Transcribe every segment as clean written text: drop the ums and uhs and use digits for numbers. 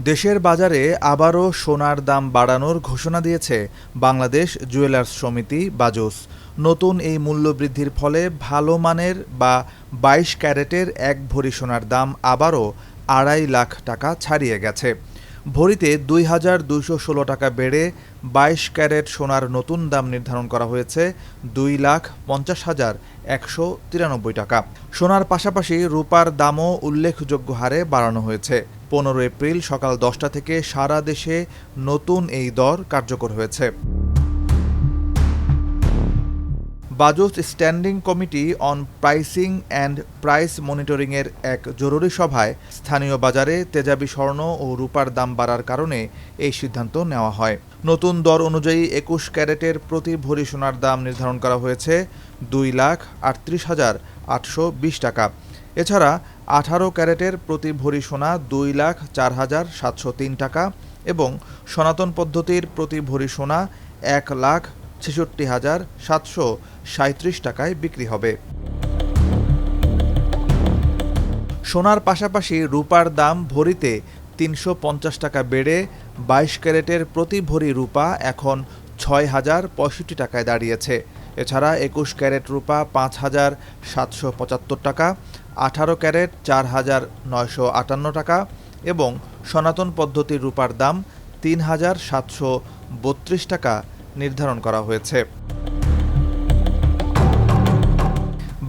দেশের বাজারে আবারও সোনার দাম বাড়ানোর ঘোষণা দিয়েছে বাংলাদেশ জুয়েলার্স সমিতি বাজুস। নতুন এই মূল্যবৃদ্ধির ফলে ভালো মানের বা ২২ ক্যারেটের এক ভরি সোনার দাম আবারও ২.৫ লাখ টাকা ছাড়িয়ে গেছে। ভরিতে ২,২১৬ টাকা বেড়ে ২২ ক্যারেট সোনার নতুন দাম নির্ধারণ করা হয়েছে ২,৫০,১৯৩ টাকা। সোনার পাশাপাশি রূপার দামও উল্লেখযোগ্য হারে বাড়ানো হয়েছে। ১৫ এপ্রিল সকাল ১০টা থেকে সারা দেশে নতুন এই দর কার্যকর হয়েছে। BAJUS standing committee on pricing and price মনিটরিংয়ের এক জরুরি সভায় স্থানীয় বাজারে তেজাবি স্বর্ণ ও রূপার দাম বাড়ার কারণে এই সিদ্ধান্ত নেওয়া হয়। নতুন দর অনুযায়ী ২১ ক্যারেটের প্রতি ভরি সোনার দাম নির্ধারণ করা হয়েছে ২,৩৮,৮২০ টাকা। এছাড়া ১৮ ক্যারেটের প্রতি ভরি সোনা ২,০৪,৭০৩ টাকা এবং সনাতন পদ্ধতির প্রতি ভরি সোনা ১,৬৬,৭৩৭ টাকায় বিক্রি হবে। সোনার পাশাপাশি রূপার দাম ভরিতে ৩৫০ টাকা বেড়ে ২২ ক্যারেটের প্রতি ভরি রূপা এখন ৬,০৬৫ টাকায় দাঁড়িয়েছে। এছাড়া ২১ ক্যারেট রূপা ৫,৭৭৫ টাকা, ১৮ ক্যারেট ৪,৯৫৮ টাকা এবং সনাতন পদ্ধতির রূপার দাম ৩,৭৩২ টাকা নির্ধারণ করা হয়েছে।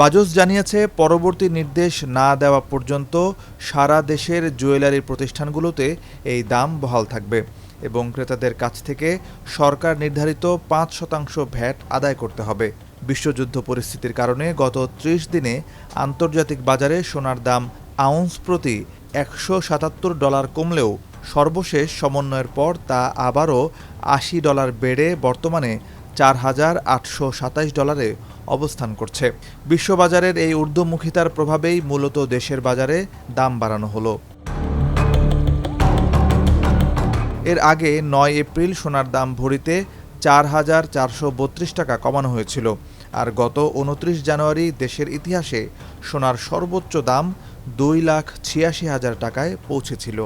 বাজুস জানিয়েছে, পরবর্তী নির্দেশ না দেওয়া পর্যন্ত সারা দেশের জুয়েলারি প্রতিষ্ঠানগুলোতে এই দাম বহাল থাকবে এবং ক্রেতাদের কাছ থেকে সরকার নির্ধারিত ৫% ভ্যাট আদায় করতে হবে। বিশ্বযুদ্ধ পরিস্থিতির কারণে গত ৩০ দিনে আন্তর্জাতিক বাজারে সোনার দাম আউন্স প্রতি $১৭৭ কমলেও সর্বশেষ সমন্বয়ের পর তা আবারও $৮০ বেড়ে বর্তমানে $৪,৮২৭ অবস্থান করছে। বিশ্ববাজারের এই ঊর্ধ্বমুখিতার প্রভাবেই মূলত দেশের বাজারে দাম বাড়ানো হলো। এর আগে ৯ এপ্রিল সোনার দাম ভরিতে ৪,৪৩২ টাকা কমানো হয়েছিল। আর গত ২৯ জানুয়ারি দেশের ইতিহাসে সোনার সর্বোচ্চ দাম ২,৮৬,০০০ টাকায় পৌঁছেছিল।